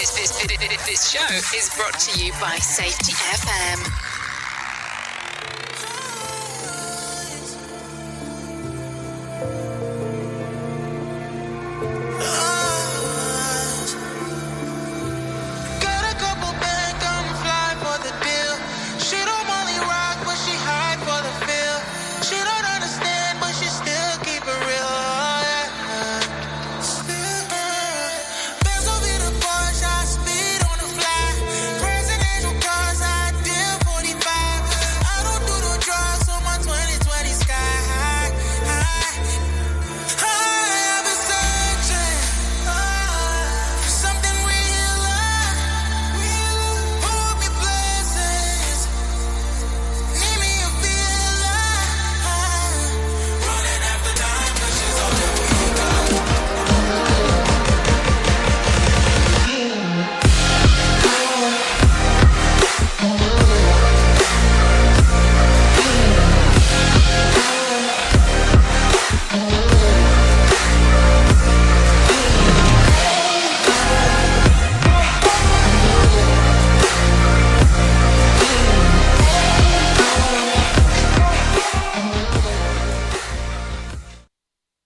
This show is brought to you by Safety FM.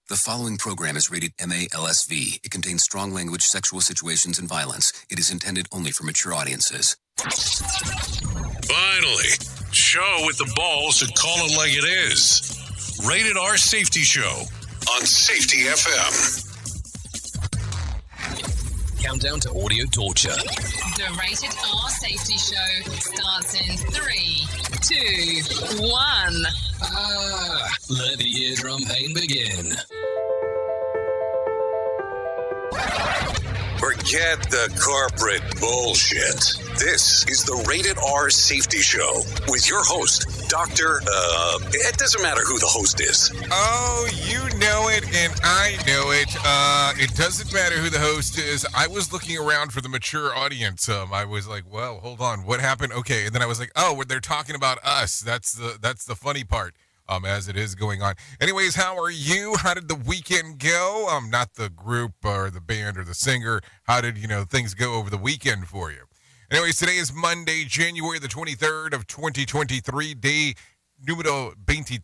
The following program is rated MA-LSV. It contains strong language, sexual situations, and violence. It is intended only for mature audiences. Finally, show with the balls to call it like it is. Rated R Safety Show on Safety FM. Countdown to audio torture. The Rated R Safety Show starts in 3, 2, 1. Let the eardrum pain begin. Forget the corporate bullshit. This is the Rated R Safety Show with your host, Dr. It doesn't matter who the host is. Oh, you know it, and I know it. It doesn't matter who the host is. I was looking around for the mature audience. I was like, well, hold on, what happened? Okay, and then I was like, oh, they're talking about us. That's the funny part. As it is going on. Anyways, how are you? How did the weekend go? Not the group or the band or the singer. How did, things go over the weekend for you? Anyways, today is Monday, January the 23rd of 2023, day numero 23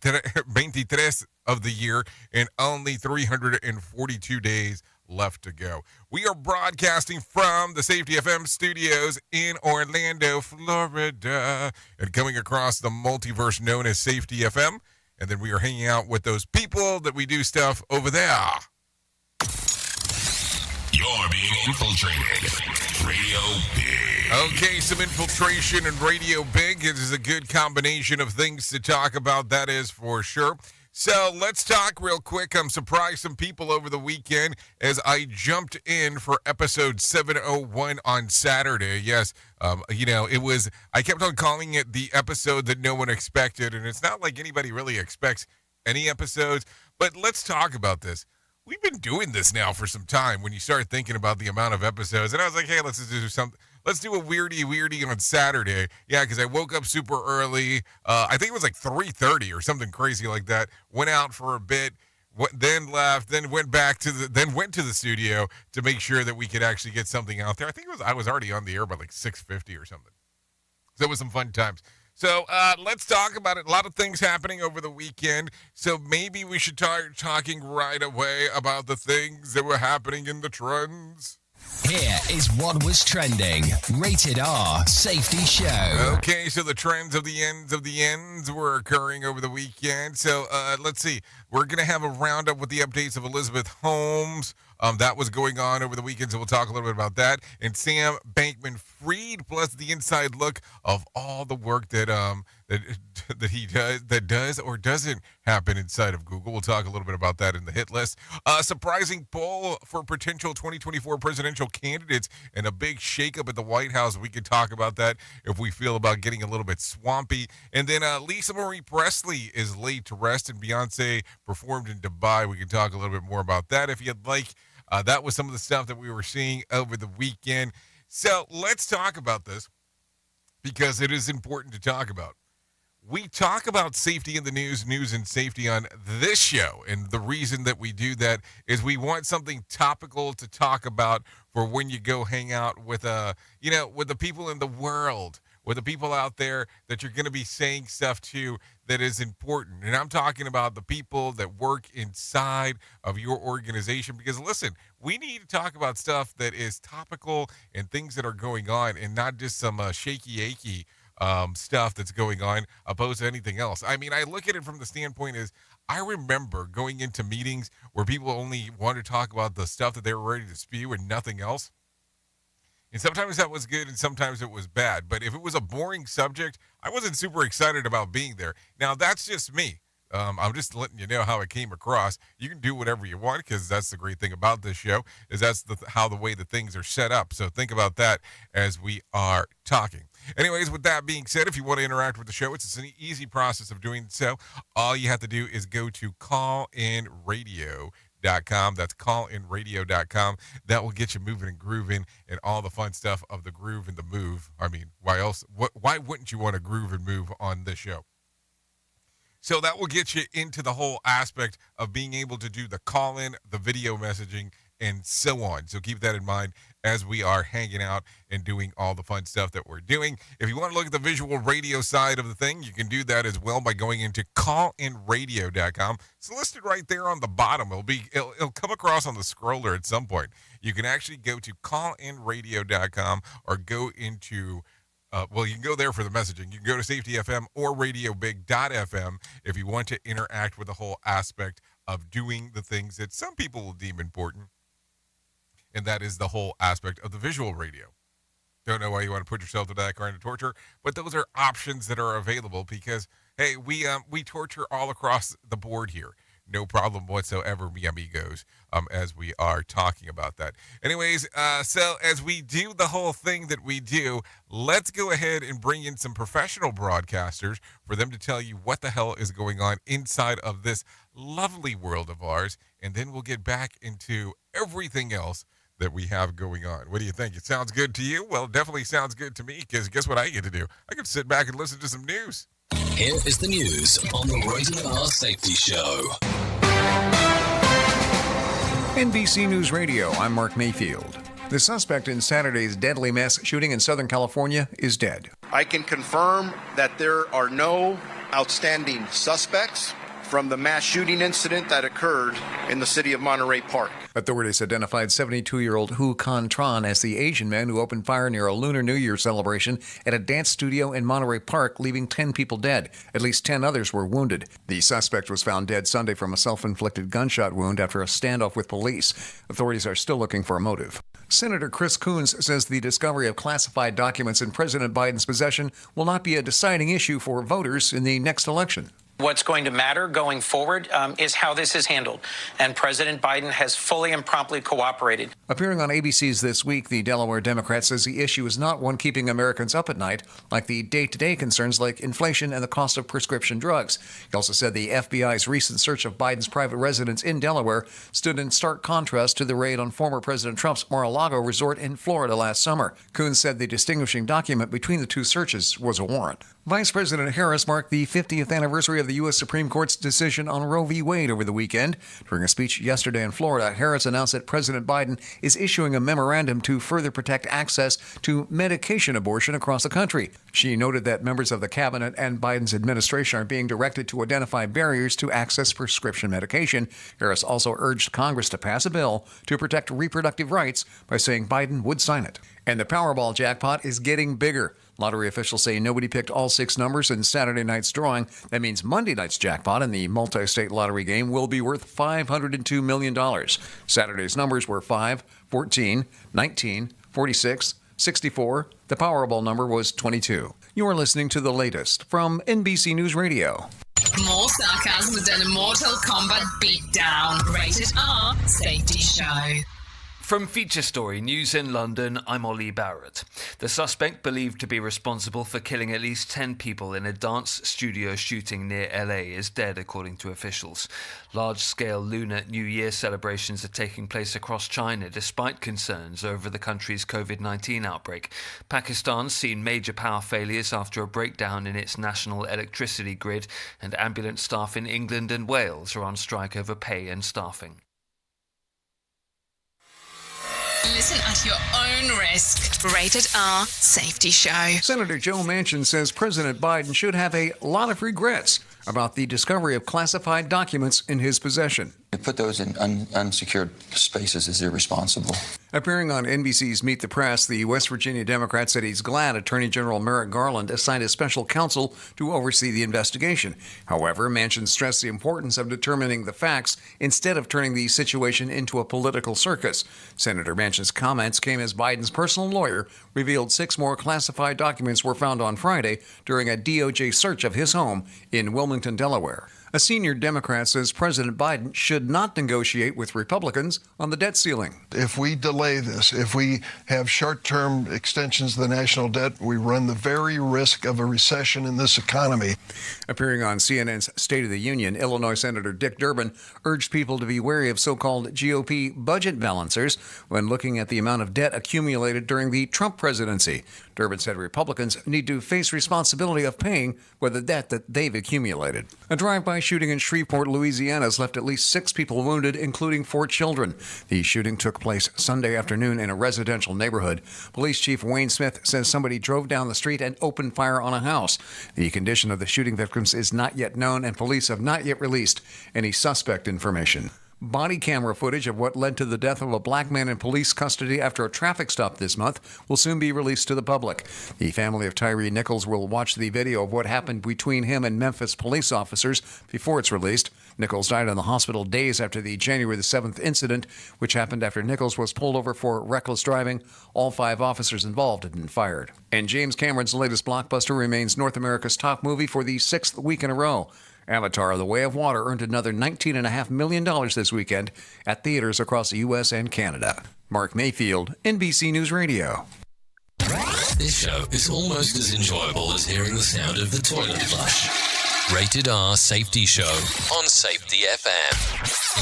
of the year, and only 342 days left to go. We are broadcasting from the Safety FM studios in Orlando, Florida, and coming across the multiverse known as Safety FM. And then we are hanging out with those people that we do stuff over there. You're being infiltrated. Radio Big. Okay, some infiltration and Radio Big. It is a good combination of things to talk about, that is for sure. So let's talk real quick. I'm surprised some people over the weekend as I jumped in for episode 701 on Saturday. Yes, it was, I kept on calling it the episode that no one expected, and it's not like anybody really expects any episodes, but let's talk about this. We've been doing this now for some time when you start thinking about the amount of episodes, and I was like, hey, let's do something. Let's do a weirdy on Saturday. Yeah, because I woke up super early. I think it was like 3:30 or something crazy like that. Went out for a bit, then left, then went to the studio to make sure that we could actually get something out there. I was already on the air by like 6:50 or something. So it was some fun times. So let's talk about it. A lot of things happening over the weekend. So maybe we should start talking right away about the things that were happening in the trends. Here is what was trending. Rated R Safety Show. Okay, so the trends of the ends were occurring over the weekend. So let's see. We're going to have a roundup with the updates of Elizabeth Holmes. That was going on over the weekend, so we'll talk a little bit about that. And Sam Bankman-Fried, plus the inside look of all the work that he does or doesn't happen inside of Google. We'll talk a little bit about that in the hit list. Surprising poll for potential 2024 presidential candidates and a big shakeup at the White House. We could talk about that if we feel about getting a little bit swampy. And then Lisa Marie Presley is laid to rest, and Beyonce performed in Dubai. We can talk a little bit more about that if you'd like. That was some of the stuff that we were seeing over the weekend. So let's talk about this because it is important to talk about. we talk about safety in the news and safety on this show. And the reason that we do that is we want something topical to talk about for when you go hang out with with the people in the world, with the people out there that you're going to be saying stuff to that is important. And I'm talking about the people that work inside of your organization, because listen, we need to talk about stuff that is topical and things that are going on, and not just some shaky-achy stuff that's going on opposed to anything else. I mean, I look at it from the standpoint is I remember going into meetings where people only wanted to talk about the stuff that they were ready to spew and nothing else. And sometimes that was good and sometimes it was bad. But if it was a boring subject, I wasn't super excited about being there. Now, that's just me. I'm just letting you know how it came across. You can do whatever you want, because that's the great thing about this show, is that's how the way the things are set up. So think about that as we are talking. Anyways, with that being said, if you want to interact with the show, it's an easy process of doing so. All you have to do is go to callinradio.com. That's callinradio.com. That will get you moving and grooving and all the fun stuff of the groove and the move. I mean, why else? Why wouldn't you want to groove and move on this show? So that will get you into the whole aspect of being able to do the call-in, the video messaging, and so on. So keep that in mind as we are hanging out and doing all the fun stuff that we're doing. If you want to look at the visual radio side of the thing, you can do that as well by going into callinradio.com. It's listed right there on the bottom. It'll come across on the scroller at some point. You can actually go to callinradio.com or go into you can go there for the messaging. You can go to Safety FM or RadioBig.fm if you want to interact with the whole aspect of doing the things that some people will deem important, and that is the whole aspect of the visual radio. Don't know why you want to put yourself to that kind of torture, but those are options that are available because, hey, we torture all across the board here. No problem whatsoever, mi amigos, as we are talking about that. Anyways, so as we do the whole thing that we do, let's go ahead and bring in some professional broadcasters for them to tell you what the hell is going on inside of this lovely world of ours, and then we'll get back into everything else that we have going on. What do you think? It sounds good to you? Well, it definitely sounds good to me, because guess what I get to do? I can sit back and listen to some news. Here is the news on the Rated R Safety Show. NBC News Radio, I'm Mark Mayfield. The suspect in Saturday's deadly mass shooting in Southern California is dead. I can confirm that there are no outstanding suspects from the mass shooting incident that occurred in the city of Monterey Park. Authorities identified 72-year-old Hu Can Tran as the Asian man who opened fire near a Lunar New Year celebration at a dance studio in Monterey Park, leaving 10 people dead. At least 10 others were wounded. The suspect was found dead Sunday from a self-inflicted gunshot wound after a standoff with police. Authorities are still looking for a motive. Senator Chris Coons says the discovery of classified documents in President Biden's possession will not be a deciding issue for voters in the next election. What's going to matter going forward is how this is handled, and President Biden has fully and promptly cooperated. Appearing on ABC's This Week, the Delaware Democrat says the issue is not one keeping Americans up at night, like the day-to-day concerns like inflation and the cost of prescription drugs. He also said the FBI's recent search of Biden's private residence in Delaware stood in stark contrast to the raid on former President Trump's Mar-a-Lago resort in Florida last summer. Coons said the distinguishing document between the two searches was a warrant. Vice President Harris marked the 50th anniversary of the U.S. Supreme Court's decision on Roe v. Wade over the weekend. During a speech yesterday in Florida, Harris announced that President Biden is issuing a memorandum to further protect access to medication abortion across the country. She noted that members of the cabinet and Biden's administration are being directed to identify barriers to access prescription medication. Harris also urged Congress to pass a bill to protect reproductive rights by saying Biden would sign it. And the Powerball jackpot is getting bigger. Lottery officials say nobody picked all 6 numbers in Saturday night's drawing. That means Monday night's jackpot in the multi-state lottery game will be worth $502 million. Saturday's numbers were 5, 14, 19, 46, 64. The Powerball number was 22. You are listening to the latest from NBC News Radio. More sarcasm than a Mortal Kombat beatdown. Rated R Safety Show. From Feature Story News in London, I'm Ollie Barrett. The suspect believed to be responsible for killing at least 10 people in a dance studio shooting near LA is dead, according to officials. Large-scale Lunar New Year celebrations are taking place across China despite concerns over the country's COVID-19 outbreak. Pakistan's seen major power failures after a breakdown in its national electricity grid, and ambulance staff in England and Wales are on strike over pay and staffing. Listen at your own risk. Rated R Safety Show. Senator Joe Manchin says President Biden should have a lot of regrets about the discovery of classified documents in his possession. To put those in unsecured spaces is irresponsible. Appearing on NBC's Meet the Press, the West Virginia Democrat said he's glad Attorney General Merrick Garland assigned a special counsel to oversee the investigation. However, Manchin stressed the importance of determining the facts instead of turning the situation into a political circus. Senator Manchin's comments came as Biden's personal lawyer revealed 6 more classified documents were found on Friday during a DOJ search of his home in Wilmington, Delaware. A senior Democrat says President Biden should not negotiate with Republicans on the debt ceiling. If we delay this, if we have short-term extensions of the national debt, we run the very risk of a recession in this economy. Appearing on CNN's State of the Union, Illinois Senator Dick Durbin urged people to be wary of so-called GOP budget balancers when looking at the amount of debt accumulated during the Trump presidency. Durbin said Republicans need to face responsibility of paying for the debt that they've accumulated. A drive-by shooting in Shreveport, Louisiana has left at least 6 people wounded, including 4 children. The shooting took place Sunday afternoon in a residential neighborhood. Police Chief Wayne Smith says somebody drove down the street and opened fire on a house. The condition of the shooting victims is not yet known, and police have not yet released any suspect information. Body camera footage of what led to the death of a black man in police custody after a traffic stop this month will soon be released to the public. The family of Tyree Nichols will watch the video of what happened between him and Memphis police officers before it's released. Nichols died in the hospital days after the January the 7th incident, which happened after Nichols was pulled over for reckless driving. All 5 officers involved had been fired. And James Cameron's latest blockbuster remains North America's top movie for the 6th week in a row. Avatar: The Way of Water earned another $19.5 million this weekend at theaters across the U.S. and Canada. Mark Mayfield, NBC News Radio. This show is almost as enjoyable as hearing the sound of the toilet flush. Rated R Safety Show on Safety FM.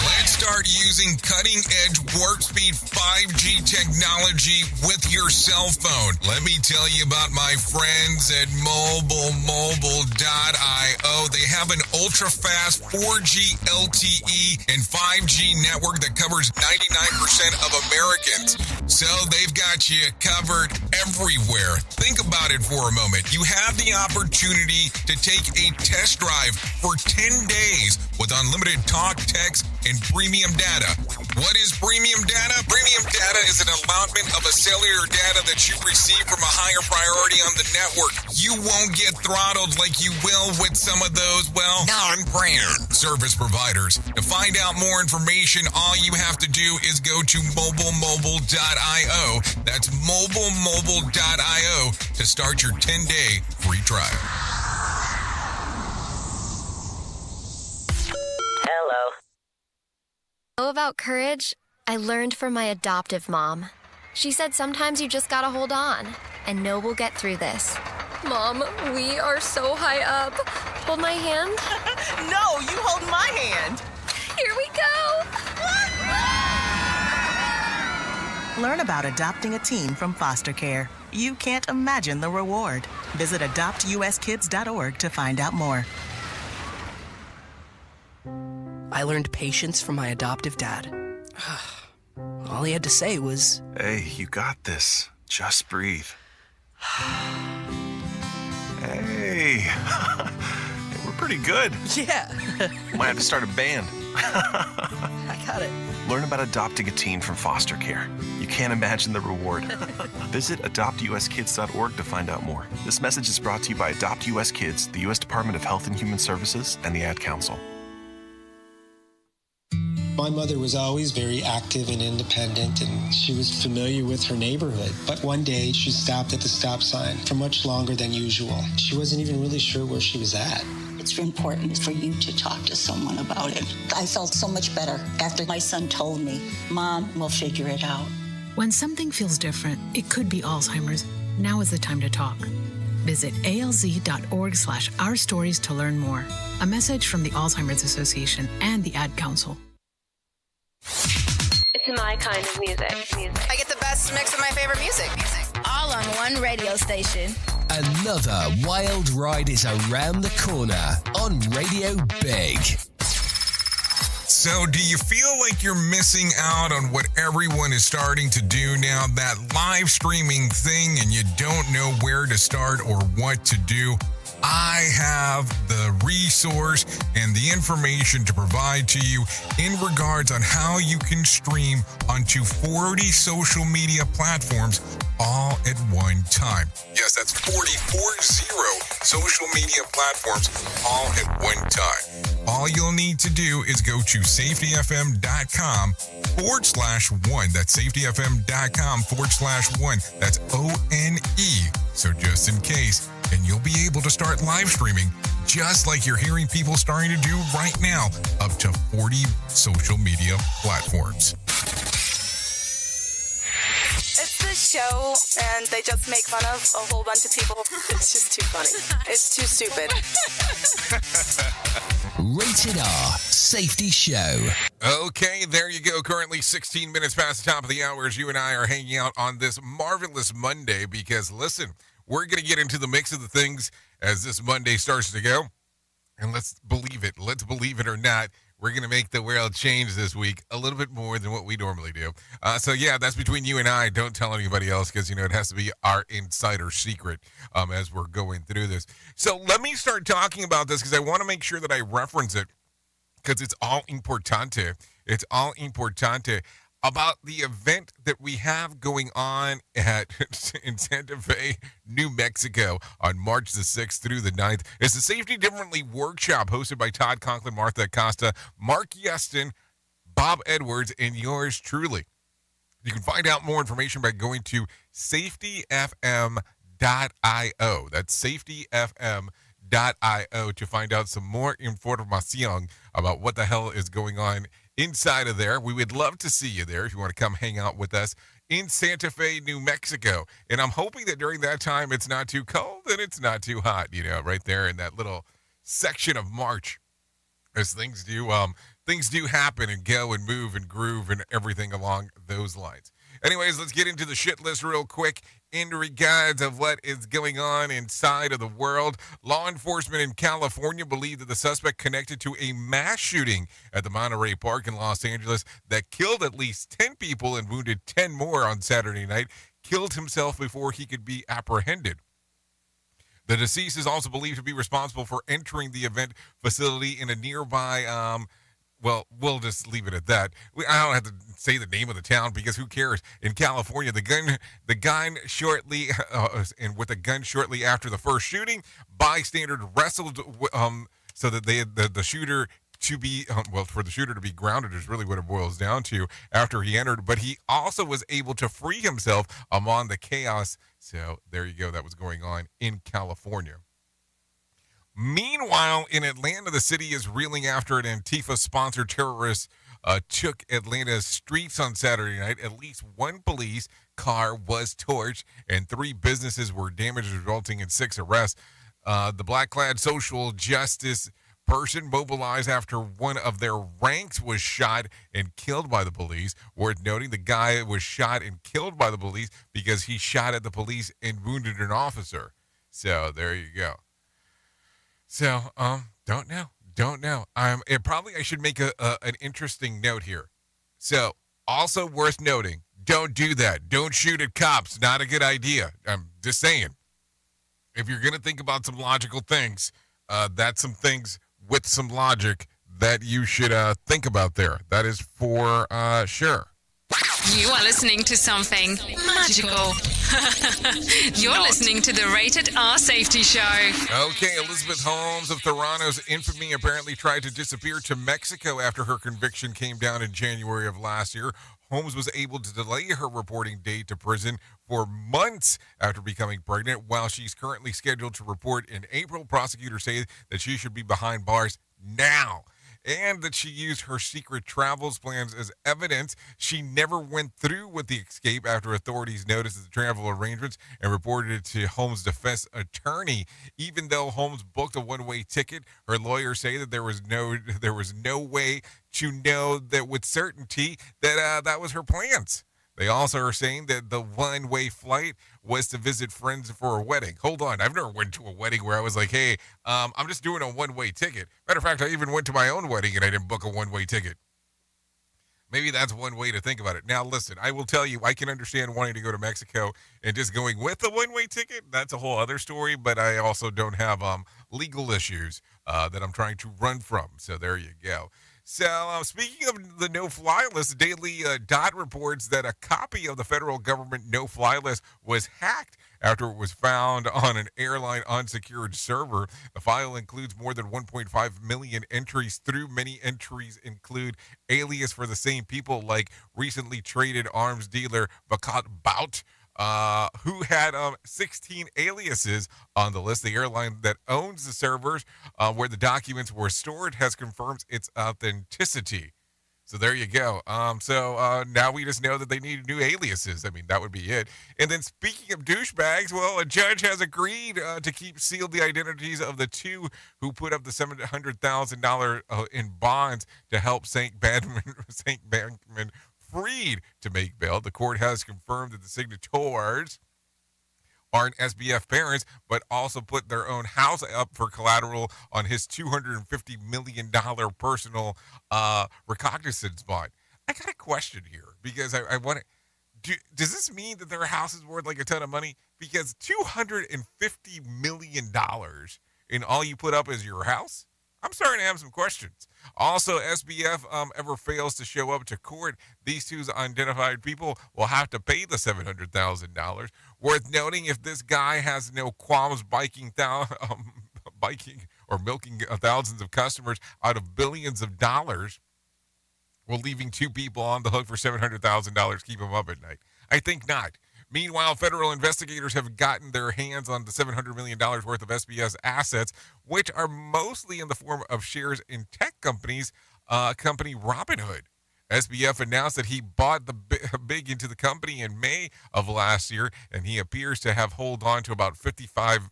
Let's start using cutting-edge warp speed 5G technology with your cell phone. Let me tell you about my friends at mobilemobile.io. They have an ultra-fast 4G LTE and 5G network that covers 99% of Americans. So they've got you covered everywhere. Think about it for a moment. You have the opportunity to take a test drive for 10 days with unlimited talk, text, and premium data. What is premium data? Premium data is an allotment of a cellular data that you receive from a higher priority on the network. You won't get throttled like you will with some of those, non-brand service providers. To find out more information, all you have to do is go to mobilemobile.io. That's mobilemobile.io to start your 10-day free trial. Hello. About courage, I learned from my adoptive mom. She said sometimes you just gotta hold on and know we'll get through this. Mom, we are so high up. Hold my hand. No, you hold my hand. Here we go. Learn about adopting a teen from foster care. You can't imagine the reward. Visit adoptuskids.org to find out more. I learned patience from my adoptive dad. All he had to say was, "Hey, you got this. Just breathe." Hey, we're pretty good. Yeah. Might have to start a band. I got it. Learn about adopting a teen from foster care. You can't imagine the reward. Visit adoptuskids.org to find out more. This message is brought to you by Adopt US Kids, the U.S. Department of Health and Human Services, and the Ad Council. My mother was always very active and independent, and she was familiar with her neighborhood. But one day, she stopped at the stop sign for much longer than usual. She wasn't even really sure where she was at. it's important for you to talk to someone about it. I felt so much better after my son told me, Mom, we'll figure it out. When something feels different, it could be Alzheimer's. Now is the time to talk. Visit alz.org/ourstories to learn more. A message from the Alzheimer's Association and the Ad Council. It's my kind of music. I get the best mix of my favorite music. All on one radio station. Another wild ride is around the corner on Radio Big. So, do you feel like you're missing out on what everyone is starting to do now? That live streaming thing, and you don't know where to start or what to do? I have the resource and the information to provide to you in regards on how you can stream onto 40 social media platforms all at one time. Yes, that's 40 social media platforms all at one time. All you'll need to do is go to safetyfm.com/1. That's safetyfm.com/1. That's ONE. So just in case, and you'll be able to start live streaming just like you're hearing people starting to do right now, up to 40 social media platforms. It's this show, and they just make fun of a whole bunch of people. It's just too funny. It's too stupid. Rated R Safety Show. Okay, there you go. Currently 16 minutes past the top of the hour as you and I are hanging out on this marvelous Monday because, listen, we're going to get into the mix of the things as this Monday starts to go. And let's believe it or not, we're going to make the world change this week a little bit more than what we normally do. So, yeah, that's between you and I. Don't tell anybody else because, it has to be our insider secret as we're going through this. So let me start talking about this because I want to make sure that I reference it because it's all importante. It's all importante about the event that we have going on in Santa Fe, New Mexico on March the 6th through the 9th. It's the Safety Differently workshop hosted by Todd Conklin, Martha Acosta, Mark Yeston, Bob Edwards, and yours truly. You can find out more information by going to safetyfm.io. That's safetyfm.io to find out some more information about what the hell is going on inside of there. We would love to see you there if you want to come hang out with us in Santa Fe, New Mexico. And I'm hoping that during that time it's not too cold and it's not too hot, right there in that little section of March as things do happen and go and move and groove and everything along those lines. Anyways, let's get into the shit list real quick in regards of what is going on inside of the world. Law enforcement in California believe that the suspect connected to a mass shooting at the Monterey Park in Los Angeles that killed at least 10 people and wounded 10 more on Saturday night killed himself before he could be apprehended. The deceased is also believed to be responsible for entering the event facility in a nearby well, we'll just leave it at that. I don't have to say the name of the town because who cares? In California, the gun shortly, and with a gun shortly after the first shooting, bystanders wrestled so that the shooter to be for the shooter to be grounded is really what it boils down to after he entered. But he also was able to free himself among the chaos. So there you go. That was going on in California. Meanwhile, in Atlanta, the city is reeling after an Antifa-sponsored terrorist took Atlanta's streets on Saturday night. At least one police car was torched and 3 businesses were damaged, resulting in 6 arrests. The black-clad social justice person mobilized after one of their ranks was shot and killed by the police. Worth noting, the guy was shot and killed by the police because he shot at the police and wounded an officer. So there you go. So, don't know. I should make an interesting note here. So, also worth noting, don't do that. Don't shoot at cops. Not a good idea. I'm just saying. If you're going to think about some logical things, that's some things with some logic that you should think about there. That is for sure. You are listening to something magical. You're listening to the Rated R Safety Show. Okay, Elizabeth Holmes of Toronto's infamy apparently tried to disappear to Mexico after her conviction came down in January of last year. Holmes was able to delay her reporting date to prison for months after becoming pregnant. While she's currently scheduled to report in April, prosecutors say that she should be behind bars now, and that she used her secret travels plans as evidence. She never went through with the escape after authorities noticed the travel arrangements and reported it to Holmes' defense attorney. Even though Holmes booked a one-way ticket, her lawyers say that there was no way to know that with certainty that that was her plans. They also are saying that the one-way flight was to visit friends for a wedding. Hold on, I've never went to a wedding where I was like, hey, I'm just doing a one-way ticket. Matter of fact, I even went to my own wedding and I didn't book a one-way ticket. Maybe that's one way to think about it. Now, listen, I will tell you, I can understand wanting to go to Mexico and just going with a one-way ticket. That's a whole other story, but I also don't have legal issues that I'm trying to run from. So there you go. So, speaking of the no-fly list, Daily Dot reports that a copy of the federal government no-fly list was hacked after it was found on an airline unsecured server. The file includes more than 1.5 million entries. Through many entries include alias for the same people, like recently traded arms dealer Bakat Bout, who had 16 aliases on the list. The airline that owns the servers where the documents were stored has confirmed its authenticity. So there you go. So now we just know that they need new aliases. I mean, that would be it. And then speaking of douchebags, well, a judge has agreed to keep sealed the identities of the two who put up the $700,000 in bonds to help St. Bankman Fried to make bail. The court has confirmed that the signatories aren't SBF parents, but also put their own house up for collateral on his $250 million personal recognizance bond. I got a question here because I want to. Does this mean that their house is worth like a ton of money? Because $250 million and all you put up is your house? I'm starting to have some questions. Also, SBF ever fails to show up to court, these two identified people will have to pay the $700,000. Worth noting, if this guy has no qualms biking or milking thousands of customers out of billions of dollars, will leaving two people on the hook for $700,000 keep him up at night? I think not. Meanwhile, federal investigators have gotten their hands on the $700 million worth of SBS assets, which are mostly in the form of shares in tech company Robinhood. SBF announced that he bought the big into the company in May of last year, and he appears to have held on to about 55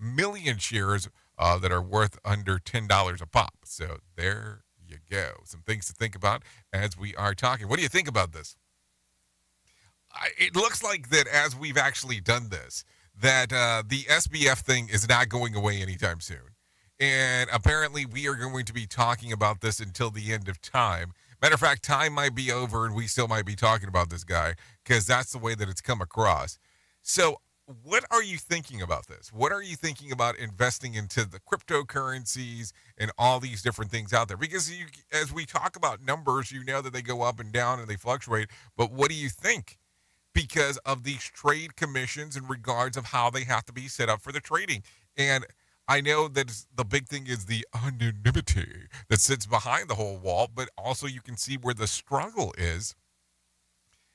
million shares that are worth under $10 a pop. So there you go. Some things to think about as we are talking. What do you think about this? It looks like that as we've actually done this, that the SBF thing is not going away anytime soon. And apparently we are going to be talking about this until the end of time. Matter of fact, time might be over and we still might be talking about this guy because that's the way that it's come across. So what are you thinking about this? What are you thinking about investing into the cryptocurrencies and all these different things out there? Because as we talk about numbers, you know that they go up and down and they fluctuate. But what do you think? Because of these trade commissions in regards of how they have to be set up for the trading. And I know that the big thing is the anonymity that sits behind the whole wall, but also you can see where the struggle is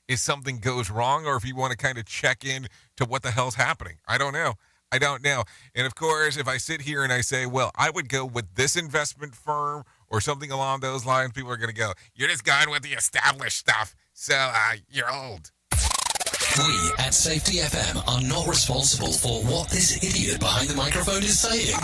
if something goes wrong or if you want to kind of check in to what the hell's happening. I don't know. And of course, if I sit here and I say, well, I would go with this investment firm or something along those lines, people are going to go, you're just going with the established stuff. So you're old. We at Safety FM are not responsible for what this idiot behind the microphone is saying.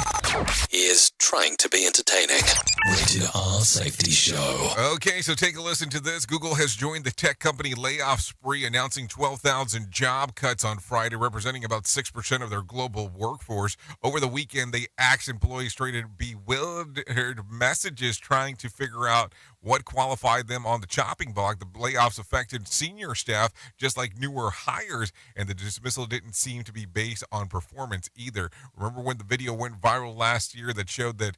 He is trying to be entertaining. Rated R Safety Show. Okay, so take a listen to this. Google has joined the tech company layoff spree, announcing 12,000 job cuts on Friday, representing about 6% of their global workforce. Over the weekend, they asked employees traded bewildered messages trying to figure out what qualified them on the chopping block. The layoffs affected senior staff just like newer hires, and the dismissal didn't seem to be based on performance either. Remember when the video went viral last year that showed the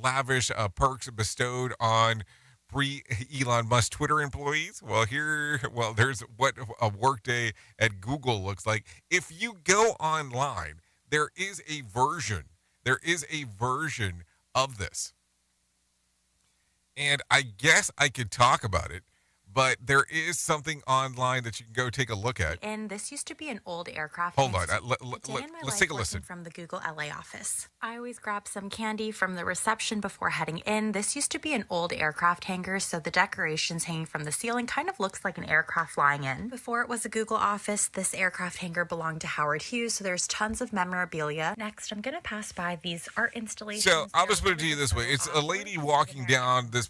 lavish perks bestowed on pre-Elon Musk Twitter employees? There's what a workday at Google looks like. If you go online, there is a version of this. And I guess I could talk about it. but there is something online that you can go take a look at. And this used to be an old aircraft. Hold on. Let's take a listen. From the Google LA office. I always grab some candy from the reception before heading in. This used to be an old aircraft hangar, so the decorations hanging from the ceiling kind of looks like an aircraft flying in. Before it was a Google office, this aircraft hangar belonged to Howard Hughes, so there's tons of memorabilia. Next, I'm going to pass by these art installations. So I'll just put it to you this way. It's a lady walking down this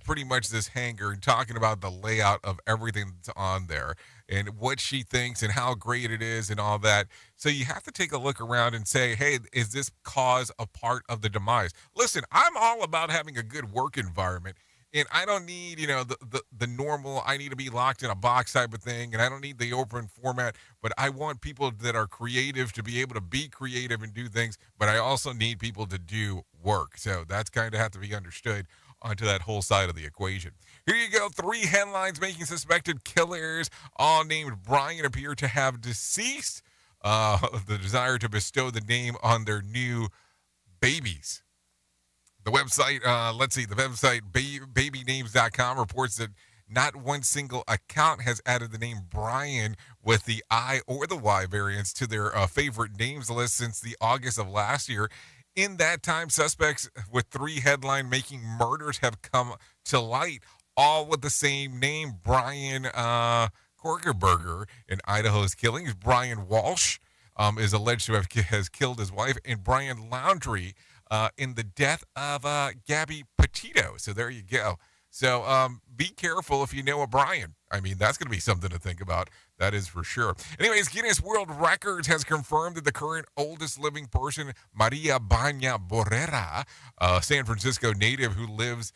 hangar and talking about the layout of everything that's on there and what she thinks and how great it is and all that. So you have to take a look around and say, hey, is this cause a part of the demise? Listen, I'm all about having a good work environment. And I don't need, the normal, I need to be locked in a box type of thing. And I don't need the open format. But I want people that are creative to be able to be creative and do things. But I also need people to do work. So that's kind of have to be understood onto that whole side of the equation. Here you go. 3 headlines making suspected killers, all named Brian, appear to have deceased. The desire to bestow the name on their new babies. The website, the website babynames.com reports that not one single account has added the name Brian with the I or the Y variants to their favorite names list since the August of last year. In that time, suspects with 3 headline-making murders have come to light, all with the same name, Brian Korkerberger in Idaho's killings. Brian Walsh is alleged to has killed his wife, and Brian Laundrie in the death of Gabby Petito. So there you go. So be careful if you know a Brian. I mean, that's going to be something to think about. That is for sure. Anyways, Guinness World Records has confirmed that the current oldest living person, Maria Banya Borrera, a San Francisco native who lives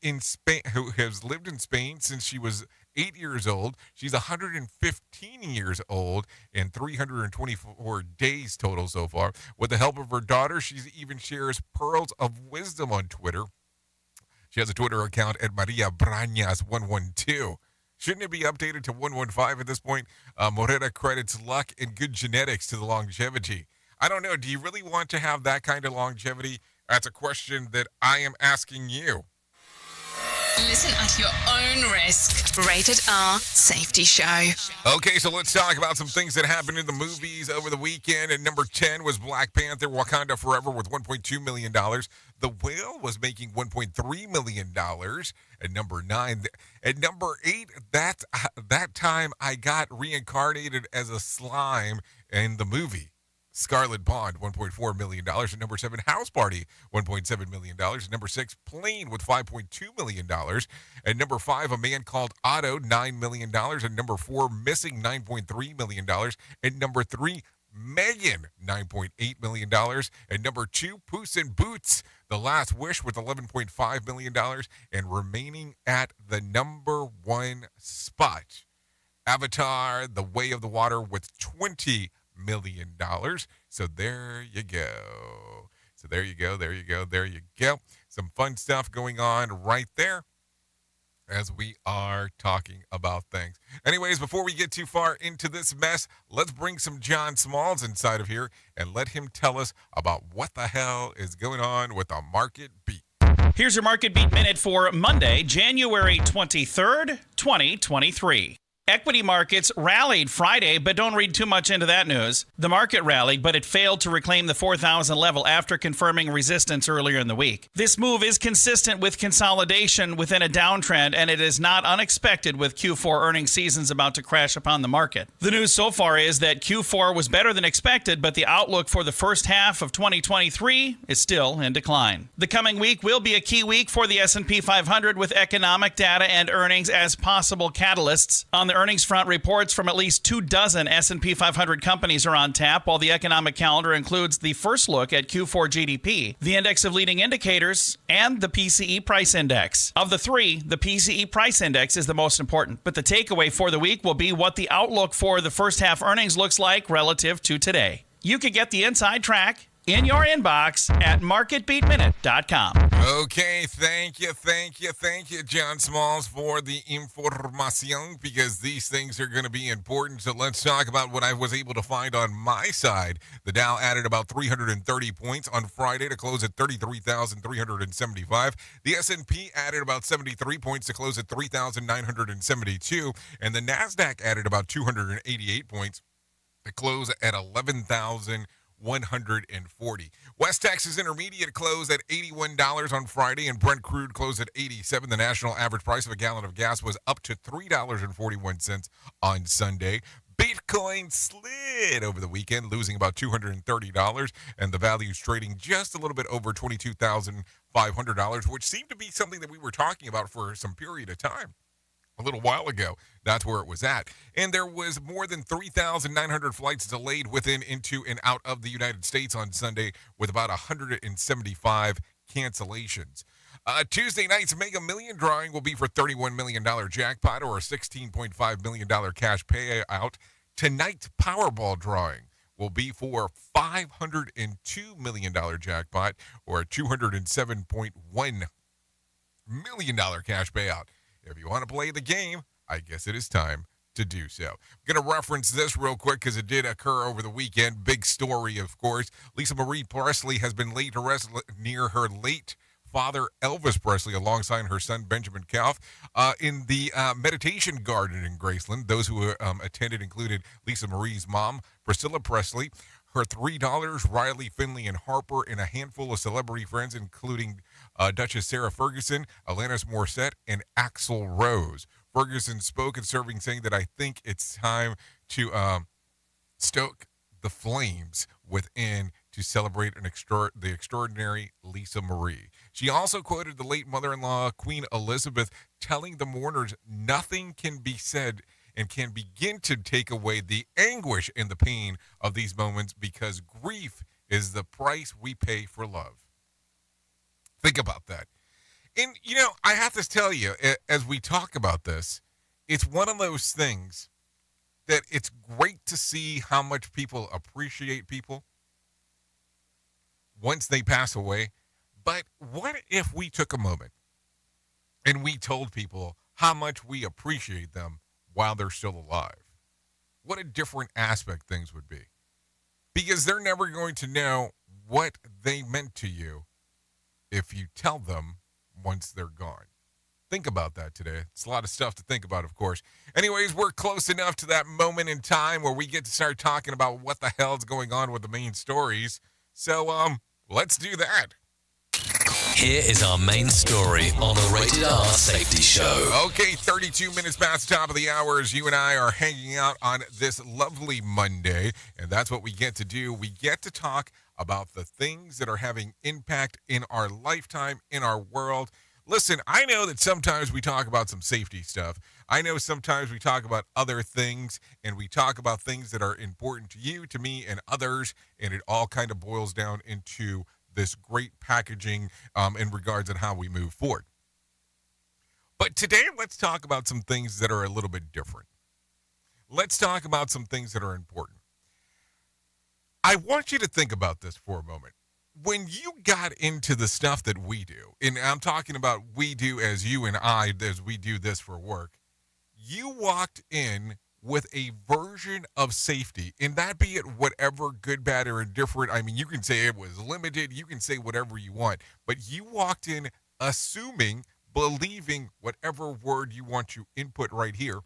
in Spain, who has lived in Spain since she was 8 years old. She's 115 years old and 324 days total so far. With the help of her daughter, she even shares pearls of wisdom on Twitter. She has a Twitter account at Maria Brañas112. Shouldn't it be updated to 115 at this point? Morera credits luck and good genetics to the longevity. I don't know. Do you really want to have that kind of longevity? That's a question that I am asking you. Listen at your own risk. Rated R Safety Show. Okay, so let's talk about some things that happened in the movies over the weekend. At number 10 was Black Panther Wakanda Forever with $1.2 million. The Whale was making $1.3 million at number 9. At number 8, that time I got reincarnated as a slime in the movie. Scarlet Bond, $1.4 million. At number 7, House Party, $1.7 million. At number 6, Plane with $5.2 million. At number 5, A Man Called Otto, $9 million. At number 4, Missing, $9.3 million. At number 3, Megan, $9.8 million. At number 2, Puss in Boots, The Last Wish with $11.5 million. And remaining at the number 1 spot, Avatar, The Way of the Water with $20 million. So there you go. There you go. Some fun stuff going on right there as we are talking about things. Anyways, before we get too far into this mess, let's bring some John Smalls inside of here and let him tell us about what the hell is going on with the Market Beat. Here's your Market Beat Minute for Monday, January 23rd, 2023. Equity markets rallied Friday, but don't read too much into that news. The market rallied, but it failed to reclaim the 4,000 level after confirming resistance earlier in the week. This move is consistent with consolidation within a downtrend, and it is not unexpected with Q4 earnings seasons about to crash upon the market. The news so far is that Q4 was better than expected, but the outlook for the first half of 2023 is still in decline. The coming week will be a key week for the S&P 500 with economic data and earnings as possible catalysts. On the earnings front, reports from at least 24 S&P 500 companies are on tap, while the economic calendar includes the first look at Q4 GDP, the index of leading indicators, and the PCE price index. Of the three, the PCE price index is the most important, but the takeaway for the week will be what the outlook for the first half earnings looks like relative to today. You can get the inside track in your inbox at marketbeatminute.com. Okay, thank you, John Smalls, for the information, because these things are going to be important. So let's talk about what I was able to find on my side. The Dow added about 330 points on Friday to close at 33,375. The S&P added about 73 points to close at 3,972. And the NASDAQ added about 288 points to close at 11,140. West Texas Intermediate closed at $81 on Friday, and Brent crude closed at $87. The national average price of a gallon of gas was up to $3.41 on Sunday. Bitcoin slid over the weekend, losing about $230, and the value's trading just a little bit over $22,500, which seemed to be something that we were talking about for some period of time. A little while ago, that's where it was at. And there was more than 3,900 flights delayed within, into, and out of the United States on Sunday, with about 175 cancellations. Tuesday night's Mega Million drawing will be for $31 million jackpot or a $16.5 million cash payout. Tonight's Powerball drawing will be for $502 million jackpot or a $207.1 million cash payout. If you want to play the game, I guess it is time to do so. I'm going to reference this real quick because it did occur over the weekend. Big story, of course. Lisa Marie Presley has been laid to rest near her late father, Elvis Presley, alongside her son, Benjamin Calf, in the Meditation Garden in Graceland. Those who attended included Lisa Marie's mom, Priscilla Presley, her three daughters, Riley, Finley, and Harper, and a handful of celebrity friends, including Duchess Sarah Ferguson, Alanis Morissette, and Axl Rose. Ferguson spoke in serving, saying that I think it's time to stoke the flames within to celebrate the extraordinary Lisa Marie. She also quoted the late mother-in-law, Queen Elizabeth, telling the mourners nothing can be said and can begin to take away the anguish and the pain of these moments, because grief is the price we pay for love. Think about that. And, you know, I have to tell you, as we talk about this, it's one of those things that it's great to see how much people appreciate people once they pass away. But what if we took a moment and we told people how much we appreciate them while they're still alive? What a different aspect things would be. Because they're never going to know what they meant to you if you tell them once they're gone. Think about that today. It's a lot of stuff to think about, of course. Anyways, we're close enough to that moment in time where we get to start talking about what the hell's going on with the main stories. So, let's do that. Here is our main story on the Rated R Safety Show. Okay, 32 minutes past the top of the hour as you and I are hanging out on this lovely Monday, and that's what we get to do. We get to talk about the things that are having impact in our lifetime, in our world. Listen, I know that sometimes we talk about some safety stuff. I know sometimes we talk about other things, and we talk about things that are important to you, to me, and others, and it all kind of boils down into this great packaging in regards to how we move forward. But today, let's talk about some things that are a little bit different. Let's talk about some things that are important. I want you to think about this for a moment. When you got into the stuff that we do, and I'm talking about we do as you and I, as we do this for work, you walked in with a version of safety, and that be it whatever, good, bad, or indifferent. I mean, you can say it was limited, you can say whatever you want, but you walked in assuming, believing, whatever word you want to input right here,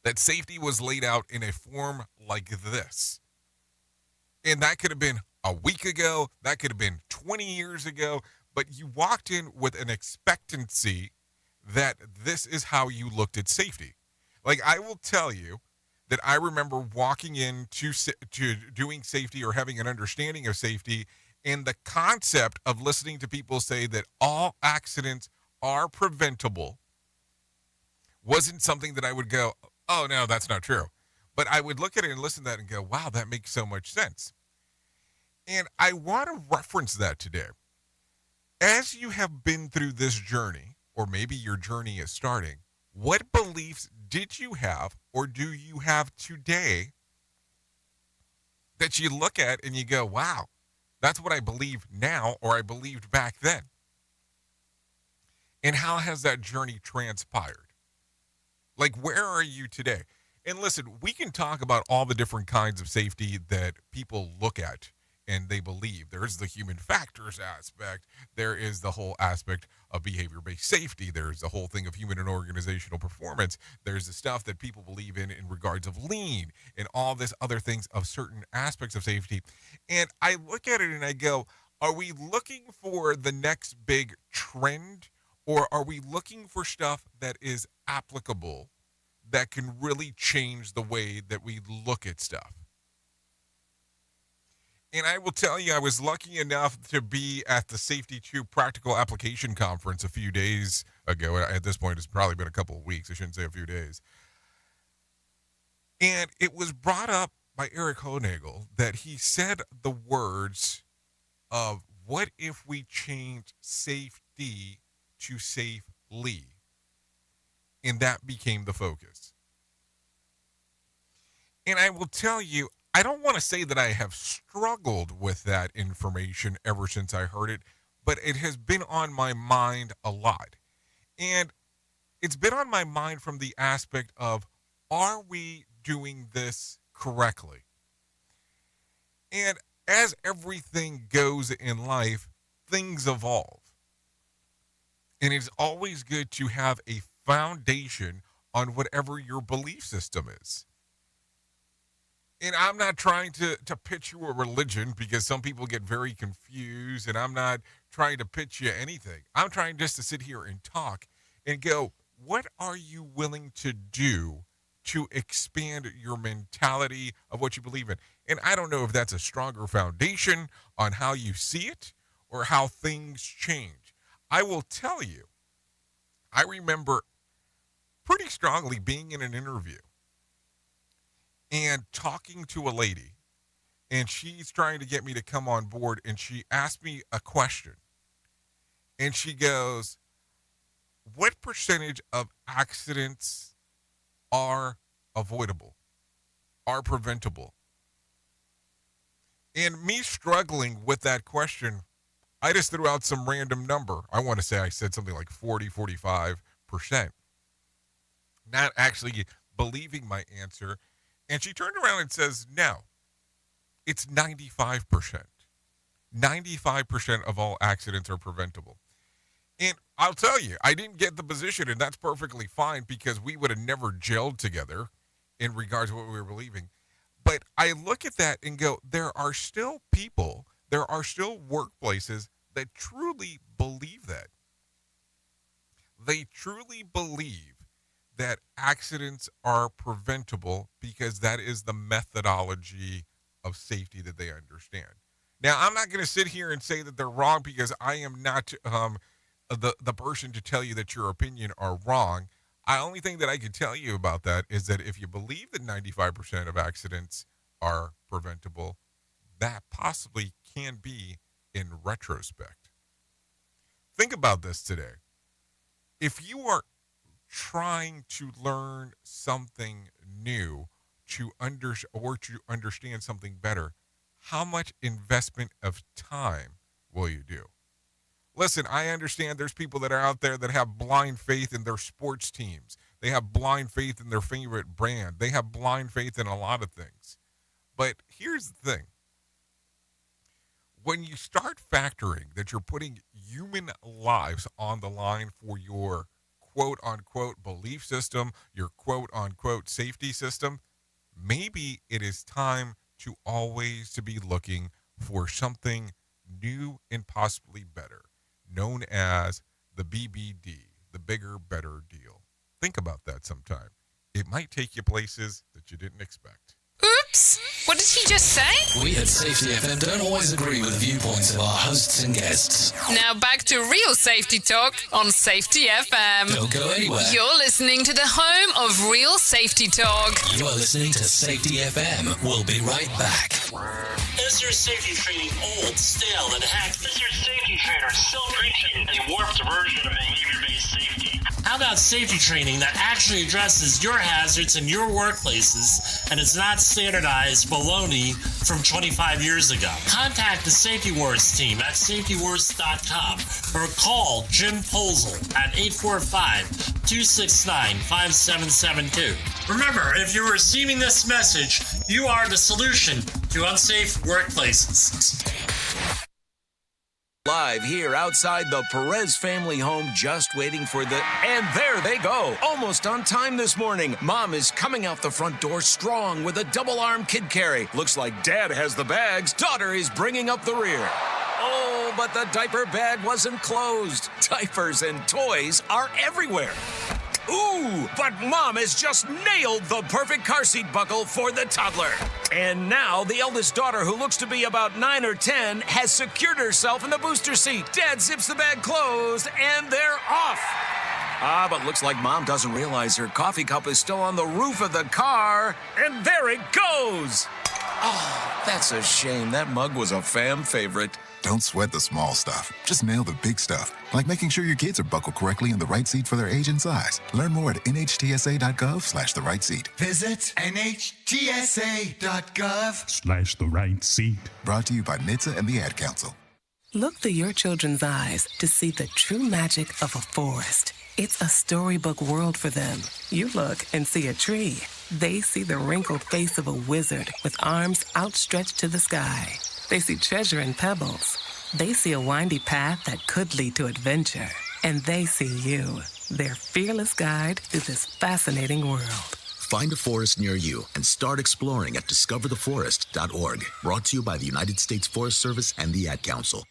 that safety was laid out in a form like this. And that could have been a week ago, that could have been 20 years ago, but you walked in with an expectancy that this is how you looked at safety. Like, I will tell you that I remember walking into to doing safety or having an understanding of safety, and the concept of listening to people say that all accidents are preventable wasn't something that I would go, oh, no, that's not true. But I would look at it and listen to that and go, wow, that makes so much sense. And I want to reference that today. As you have been through this journey, or maybe your journey is starting, what beliefs did you have or do you have today that you look at and you go, wow, That's what I believe now, or I believed back then. And how has that journey transpired? Like, where are you today? And listen, we can talk about all the different kinds of safety that people look at and they believe. There's the human factors aspect. There is the whole aspect of behavior-based safety. There's the whole thing of human and organizational performance. There's the stuff that people believe in regards of lean and all this other things of certain aspects of safety. And I look at it and I go, are we looking for the next big trend, or are we looking for stuff that is applicable, that can really change the way that we look at stuff? And I will tell you, I was lucky enough to be at the Safety 2 Practical Application Conference a few days ago. At this point, it's probably been a couple of weeks. I shouldn't say a few days. And it was brought up by Eric Hohnagel that he said the words of, what if we changed safety to safely? And that became the focus. And I will tell you, I don't want to say that I have struggled with that information ever since I heard it, but it has been on my mind a lot. And it's been on my mind from the aspect of, are we doing this correctly? And as everything goes in life, things evolve. And it's always good to have a foundation on whatever your belief system is. And I'm not trying to pitch you a religion, because some people get very confused, and I'm not trying to pitch you anything. I'm trying just to sit here and talk and go, what are you willing to do to expand your mentality of what you believe in? And I don't know if that's a stronger foundation on how you see it or how things change. I will tell you, I remember pretty strongly being in an interview and talking to a lady, and she's trying to get me to come on board, and she asked me a question, and she goes, what percentage of accidents are avoidable, are preventable? And me struggling with that question, I just threw out some random number. I want to say I said something like 45%, not actually believing my answer. And she turned around and says, no, it's 95%. 95% of all accidents are preventable. And I'll tell you, I didn't get the position, and that's perfectly fine, because we would have never gelled together in regards to what we were believing. But I look at that and go, there are still people, there are still workplaces that truly believe that. They truly believe that accidents are preventable, because that is the methodology of safety that they understand. Now, I'm not going to sit here and say that they're wrong, because I am not the person to tell you that your opinion are wrong. The only thing that I can tell you about that is that if you believe that 95% of accidents are preventable, that possibly can be in retrospect. Think about this today. If you are trying to learn something new to understand something better, how much investment of time will you do? Listen, I understand there's people that are out there that have blind faith in their sports teams. They have blind faith in their favorite brand. They have blind faith in a lot of things. But here's the thing. When you start factoring that you're putting human lives on the line for your quote-unquote belief system, your quote-unquote safety system, maybe it is time to always to be looking for something new and possibly better, known as the BBD, the bigger, better deal. Think about that sometime. It might take you places that you didn't expect. Oops! What did he just say? We at Safety FM don't always agree with the viewpoints of our hosts and guests. Now back to real safety talk on Safety FM. Don't go anywhere. You're listening to the home of real safety talk. You are listening to Safety FM. We'll be right back. Is your safety training old, stale, and hacked? Is your safety trainer still preaching a warped version of behavior-based safety? How about safety training that actually addresses your hazards in your workplaces and is not standardized baloney from 25 years ago? Contact the Safety Wars team at safetywars.com or call Jim Posel at 845-269-5772. Remember, if you're receiving this message, you are the solution to unsafe workplaces. Live here outside the Perez family home, just waiting for the... And there they go. Almost on time this morning. Mom is coming out the front door strong with a double-arm kid carry. Looks like Dad has the bags. Daughter is bringing up the rear. Oh, but the diaper bag wasn't closed. Diapers and toys are everywhere. Ooh, but Mom has just nailed the perfect car seat buckle for the toddler. And now the eldest daughter, who looks to be about 9 or 10, has secured herself in the booster seat. Dad zips the bag closed, and they're off. But looks like Mom doesn't realize her coffee cup is still on the roof of the car. And there it goes. Oh, that's a shame. That mug was a fam favorite. Don't sweat the small stuff. Just nail the big stuff, like making sure your kids are buckled correctly in the right seat for their age and size. Learn more at nhtsa.gov/the right seat. Visit nhtsa.gov/the right seat. Brought to you by NHTSA and the Ad Council. Look through your children's eyes to see the true magic of a forest. It's a storybook world for them. You look and see a tree. They see the wrinkled face of a wizard with arms outstretched to the sky. They see treasure in pebbles. They see a windy path that could lead to adventure. And they see you, their fearless guide through this fascinating world. Find a forest near you and start exploring at discovertheforest.org. Brought to you by the United States Forest Service and the Ad Council.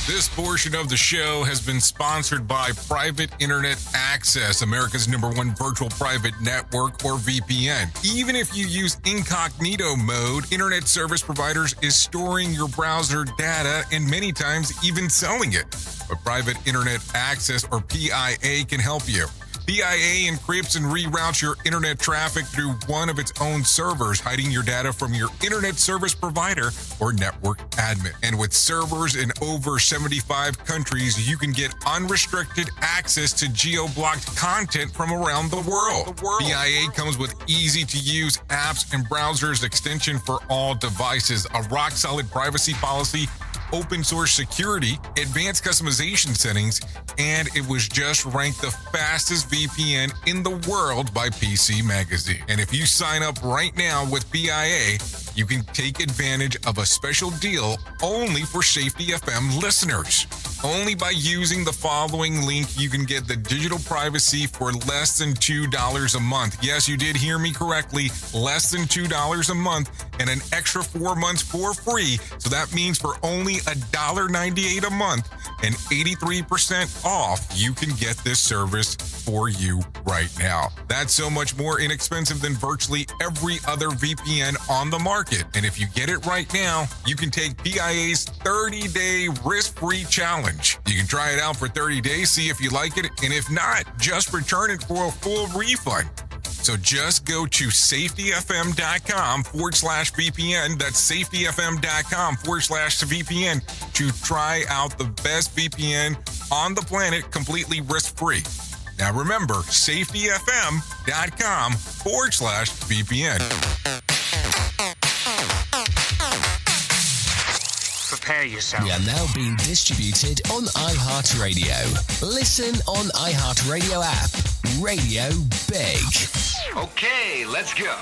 This portion of the show has been sponsored by Private Internet Access, America's #1 virtual private network, or VPN. Even if you use incognito mode, internet service providers is storing your browser data and many times even selling it. But Private Internet Access, or PIA, can help you. PIA encrypts and reroutes your internet traffic through one of its own servers, hiding your data from your internet service provider or network admin. And with servers in over 75 countries, you can get unrestricted access to geo-blocked content from around the world. PIA comes with easy-to-use apps and browsers extension for all devices, a rock-solid privacy policy, open source security, advanced customization settings, and it was just ranked the fastest VPN in the world by PC Magazine. And if you sign up right now with PIA, you can take advantage of a special deal only for Safety FM listeners. Only by using the following link, you can get the digital privacy for less than $2 a month. Yes, you did hear me correctly, less than $2 a month, and an extra 4 months for free. So that means for only $1.98 a month and 83% off, you can get this service for you right now. That's so much more inexpensive than virtually every other VPN on the market. And if you get it right now, you can take PIA's 30-day risk-free challenge. You can try it out for 30 days, see if you like it, and if not, just return it for a full refund. So just go to safetyfm.com/VPN. That's safetyfm.com/VPN to try out the best VPN on the planet completely risk-free. Now remember, safetyfm.com/VPN. Prepare yourself. We are now being distributed on iHeartRadio. Listen on iHeartRadio app. Radio Big. Okay, let's go.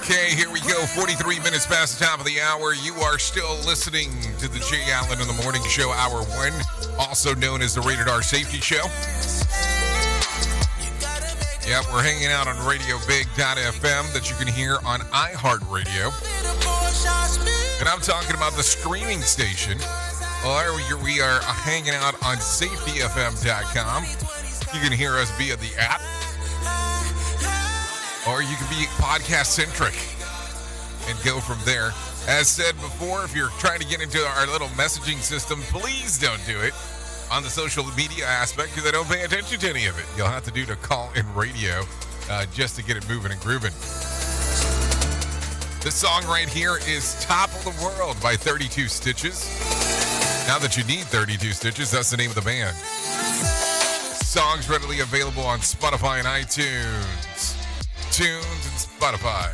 Okay, here we go. 43 minutes past the top of the hour. You are still listening to the Jay Allen in the Morning Show, Hour 1, also known as the Rated R Safety Show. Yep, we're hanging out on RadioBig.fm that you can hear on iHeartRadio. And I'm talking about the streaming station. Or we are hanging out on SafetyFM.com. You can hear us via the app. Or you can be podcast-centric and go from there. As said before, if you're trying to get into our little messaging system, please don't do it on the social media aspect because I don't pay attention to any of it. You'll have to do the call-in radio just to get it moving and grooving. This song right here is Top of the World by 32 Stitches. Now that you need 32 Stitches, that's the name of the band. Songs readily available on Spotify and iTunes. Tunes and Spotify.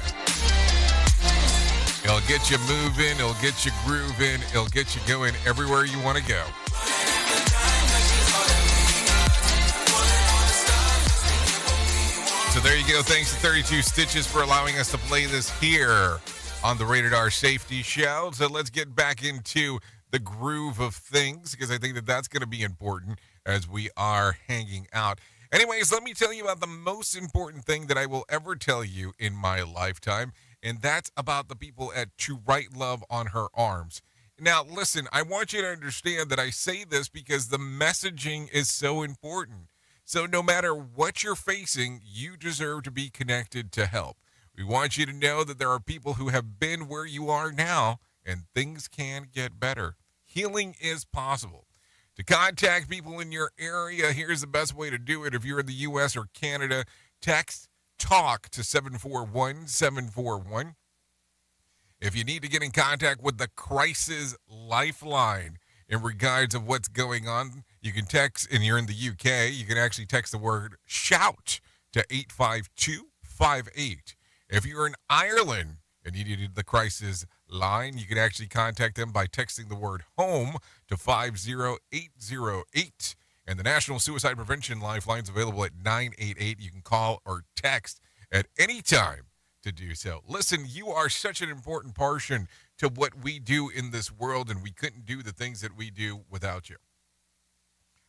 It'll get you moving, it'll get you grooving, it'll get you going everywhere you want to go. So there you go. Thanks to 32 Stitches for allowing us to play this here on the Rated R Safety Show. So let's get back into the groove of things because I think that that's going to be important as we are hanging out. Anyways, let me tell you about the most important thing that I will ever tell you in my lifetime, and that's about the people at To Write Love on Her Arms. Now, listen, I want you to understand that I say this because the messaging is so important. So no matter what you're facing, you deserve to be connected to help. We want you to know that there are people who have been where you are now, and things can get better. Healing is possible. To contact people in your area, here's the best way to do it. If you're in the U.S. or Canada, text TALK to 741-741. If you need to get in contact with the Crisis Lifeline in regards of what's going on, you can text, and you're in the UK, you can actually text the word SHOUT to 85258. If you're in Ireland and you need the crisis line, you can actually contact them by texting the word HOME to 50808. And the National Suicide Prevention Lifeline is available at 988. You can call or text at any time to do so. Listen, you are such an important portion to what we do in this world, and we couldn't do the things that we do without you.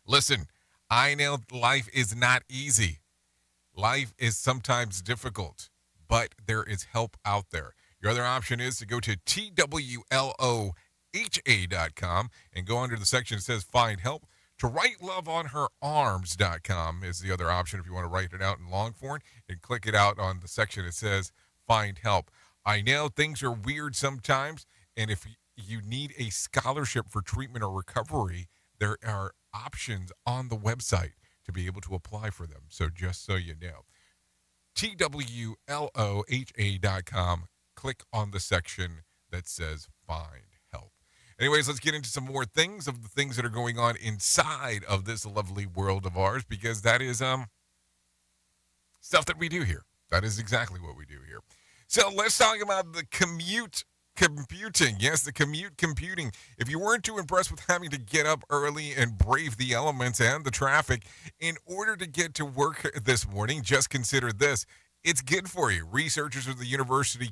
Listen, I know life is not easy. Life is sometimes difficult, but there is help out there. Your other option is to go to TWLOHA.com and go under the section that says Find Help. To WriteLoveOnHerArms.com is the other option if you want to write it out in long form and click it out on the section that says Find Help. I know things are weird sometimes, and if you need a scholarship for treatment or recovery, there are options on the website to be able to apply for them. So just so you know, TWLOHA.com. Click on the section that says Find Help. Anyways, let's get into some more things of the things that are going on inside of this lovely world of ours, because that is stuff that we do here. That is exactly what we do here. So let's talk about the commute computing. Yes, the commute computing. If you weren't too impressed with having to get up early and brave the elements and the traffic in order to get to work this morning, just consider this. It's good for you. Researchers of the University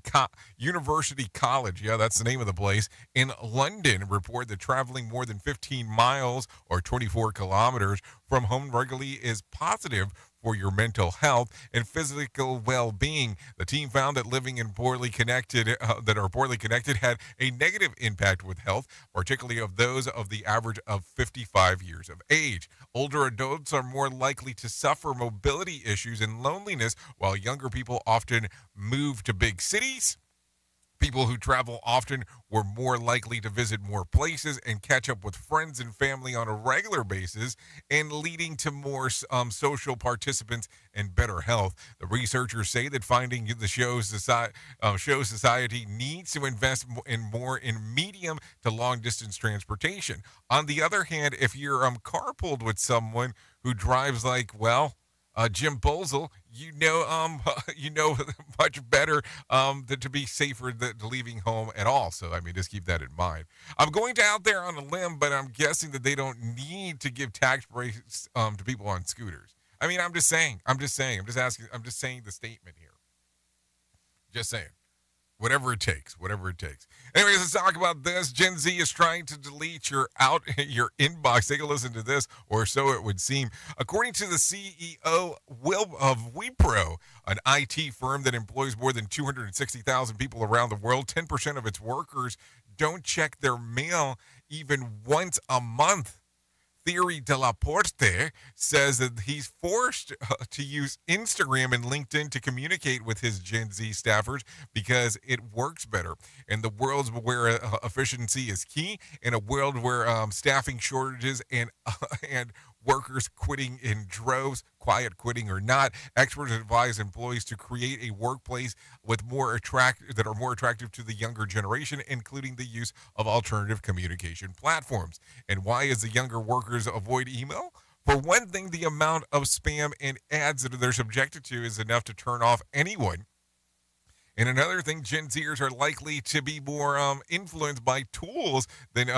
College, yeah, that's the name of the place, in London report that traveling more than 15 miles or 24 kilometers from home regularly is positive for your mental health and physical well-being. The team found that living in poorly connected had a negative impact with health, particularly of those of the average of 55 years of age. Older adults are more likely to suffer mobility issues and loneliness, while younger people often move to big cities. People who travel often were more likely to visit more places and catch up with friends and family on a regular basis, and leading to more social participants and better health. The researchers say that finding the shows society needs to invest more in medium to long distance transportation. On the other hand, if you're carpooled with someone who drives like, Jim Bolzel, you know much better to be safer than leaving home at all. So, just keep that in mind. I'm going out there on a limb, but I'm guessing that they don't need to give tax breaks to people on scooters. I'm just saying the statement here. Just saying. Whatever it takes. Anyways, let's talk about this. Gen Z is trying to delete your inbox. Take a listen to this, or so it would seem. According to the CEO of Wipro, an IT firm that employs more than 260,000 people around the world, 10% of its workers don't check their mail even once a month. Thierry Delaporte says that he's forced to use Instagram and LinkedIn to communicate with his Gen Z staffers because it works better. In the world where efficiency is key, in a world where staffing shortages and workers quitting in droves, quiet quitting or not, experts advise employees to create a workplace with that are more attractive to the younger generation, including the use of alternative communication platforms. And why is the younger workers avoid email? For one thing, the amount of spam and ads that they're subjected to is enough to turn off anyone. And another thing, Gen Zers are likely to be more influenced by tools than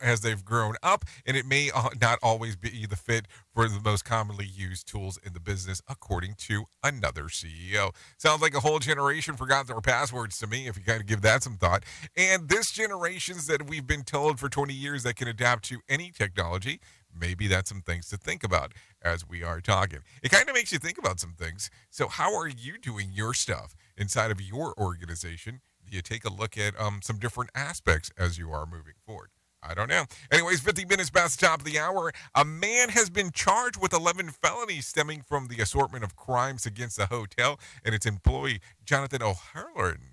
as they've grown up, and it may not always be the fit for the most commonly used tools in the business, according to another CEO. Sounds like a whole generation forgot their passwords to me, if you kind of give that some thought. And this generation's that we've been told for 20 years that can adapt to any technology. Maybe that's some things to think about as we are talking. It kind of makes you think about some things. So how are you doing your stuff inside of your organization? Do you take a look at some different aspects as you are moving forward? I don't know. Anyways, 50 minutes past the top of the hour. A man has been charged with 11 felonies stemming from the assortment of crimes against the hotel and its employee. Jonathan O'Halloran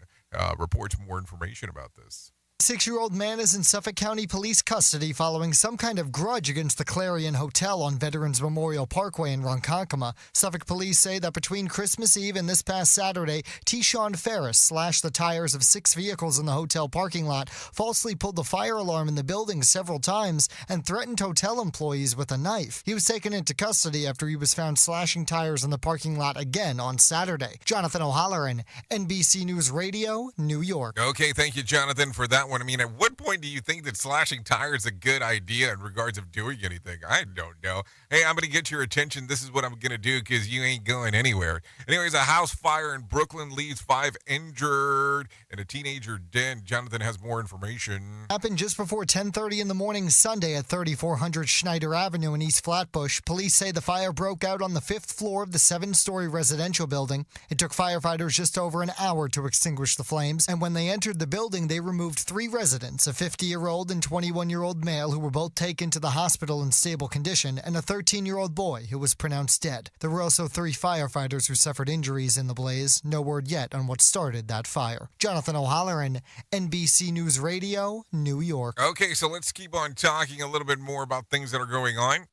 reports more information about this. 6-year-old man is in Suffolk County Police custody following some kind of grudge against the Clarion Hotel on Veterans Memorial Parkway in Ronkonkoma. Suffolk police say that between Christmas Eve and this past Saturday, Tishon Ferris slashed the tires of 6 vehicles in the hotel parking lot, falsely pulled the fire alarm in the building several times, and threatened hotel employees with a knife. He was taken into custody after he was found slashing tires in the parking lot again on Saturday. Jonathan O'Halloran, NBC News Radio, New York. Okay, thank you, Jonathan, for that one. I mean, at what point do you think that slashing tires is a good idea in regards of doing anything? I don't know. Hey, I'm going to get your attention. This is what I'm going to do because you ain't going anywhere. Anyways, a house fire in Brooklyn leaves 5 injured and a teenager dead. Jonathan has more information. Happened just before 10:30 in the morning Sunday at 3400 Schneider Avenue in East Flatbush. Police say the fire broke out on the 5th floor of the 7-story residential building. It took firefighters just over an hour to extinguish the flames, and when they entered the building, they removed 3 residents, a 50-year-old and 21-year-old male who were both taken to the hospital in stable condition, and a 13-year-old boy who was pronounced dead. There were also 3 firefighters who suffered injuries in the blaze. No word yet on what started that fire. Jonathan O'Halloran, NBC News Radio, New York. Okay, so let's keep on talking a little bit more about things that are going on.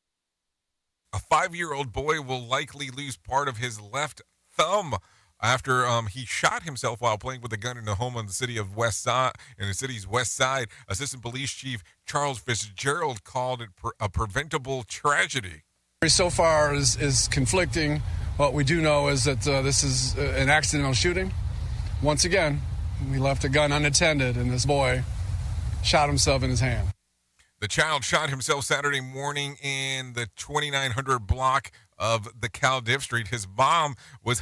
A 5-year-old boy will likely lose part of his left thumb after he shot himself while playing with a gun in a home in the city's west side. Assistant Police Chief Charles Fitzgerald called it a preventable tragedy. So far is conflicting. What we do know is that this is an accidental shooting. Once again, we left a gun unattended, and this boy shot himself in his hand. The child shot himself Saturday morning in the 2900 block of the Caldiv Street. His mom was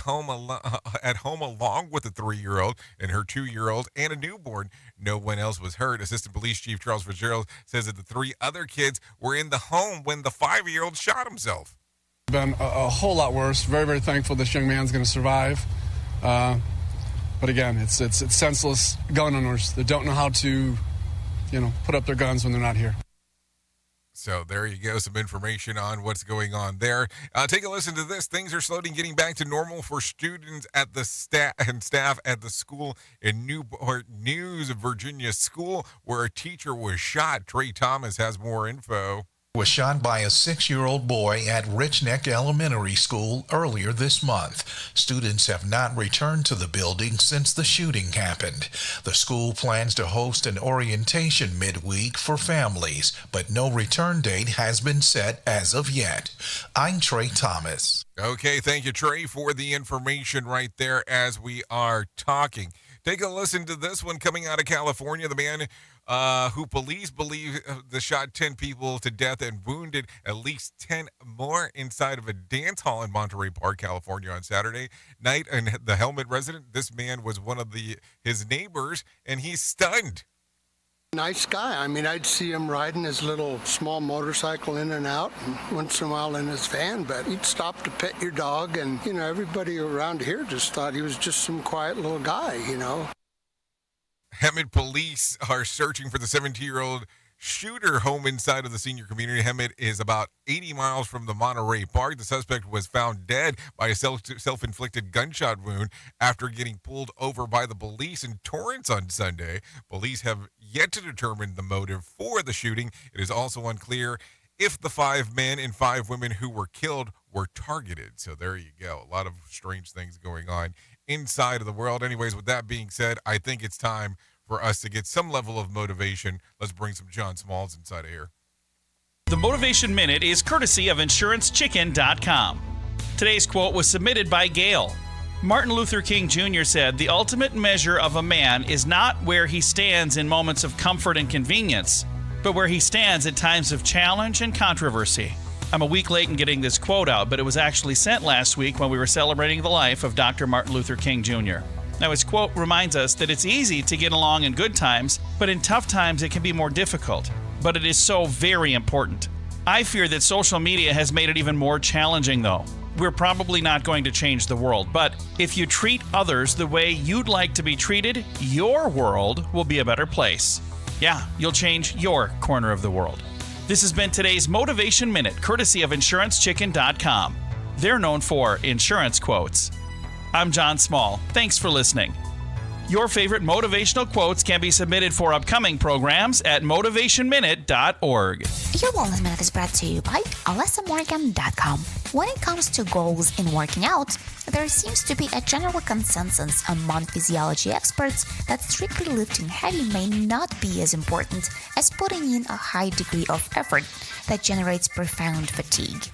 at home along with a 3-year-old and her 2-year-old and a newborn. No one else was hurt. Assistant Police Chief Charles Fitzgerald says that the 3 other kids were in the home when the 5-year-old shot himself. Been a whole lot worse. Very, very thankful this young man's going to survive. But again, it's senseless gun owners that don't know how to, put up their guns when they're not here. So there you go, some information on what's going on there. Take a listen to this. Things are slowly getting back to normal for students at the staff at the school in Newport News, Virginia school, where a teacher was shot. Trey Thomas has more info. Was shot by a 6-year-old boy at Rich Neck Elementary School earlier this month. Students have not returned to the building since the shooting happened. The school plans to host an orientation midweek for families, but no return date has been set as of yet. I'm Trey Thomas. Okay, thank you, Trey, for the information right there as we are talking. Take a listen to this one coming out of California. The man who police believe shot 10 people to death and wounded at least 10 more inside of a dance hall in Monterey Park, California on Saturday night. And the Helmet resident, this man was one of his neighbors, and he's stunned. Nice guy. I mean, I'd see him riding his little small motorcycle in and out, and once in a while in his van, but he'd stop to pet your dog, and, everybody around here just thought he was just some quiet little guy, Hemet police are searching for the 17-year-old shooter home inside of the senior community. Hemet is about 80 miles from the Monterey Park. The suspect was found dead by a self-inflicted gunshot wound after getting pulled over by the police in Torrance on Sunday. Police have yet to determine the motive for the shooting. It is also unclear if the 5 men and 5 women who were killed were targeted. So there you go. A lot of strange things going on inside of the world. Anyways, with that being said, I think it's time for us to get some level of motivation. Let's bring some John Smalls inside of here. The Motivation Minute is courtesy of InsuranceChicken.com. Today's quote was submitted by Gail. Martin Luther King Jr. said, "The ultimate measure of a man is not where he stands in moments of comfort and convenience, but where he stands at times of challenge and controversy." I'm a week late in getting this quote out, but it was actually sent last week when we were celebrating the life of Dr. Martin Luther King Jr. Now, his quote reminds us that it's easy to get along in good times, but in tough times it can be more difficult. But it is so very important. I fear that social media has made it even more challenging, though. We're probably not going to change the world, but if you treat others the way you'd like to be treated, your world will be a better place. Yeah, you'll change your corner of the world. This has been today's Motivation Minute, courtesy of InsuranceChicken.com. They're known for insurance quotes. I'm John Small. Thanks for listening. Your favorite motivational quotes can be submitted for upcoming programs at motivationminute.org. Your Wellness Minute is brought to you by AlessaMorgan.com. When it comes to goals in working out, there seems to be a general consensus among physiology experts that strictly lifting heavy may not be as important as putting in a high degree of effort that generates profound fatigue.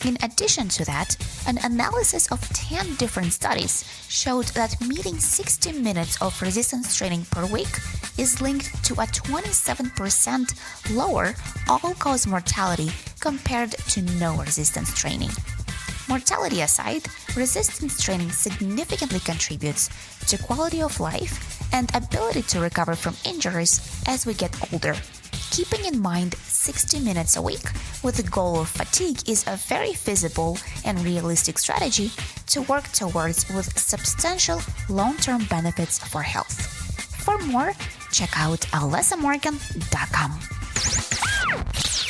In addition to that, an analysis of 10 different studies showed that meeting 60 minutes of resistance training per week is linked to a 27% lower all-cause mortality compared to no resistance training. Mortality aside, resistance training significantly contributes to quality of life and ability to recover from injuries as we get older. Keeping in mind 60 minutes a week with the goal of fatigue is a very feasible and realistic strategy to work towards with substantial long-term benefits for health. For more, check out AlessaMorgan.com.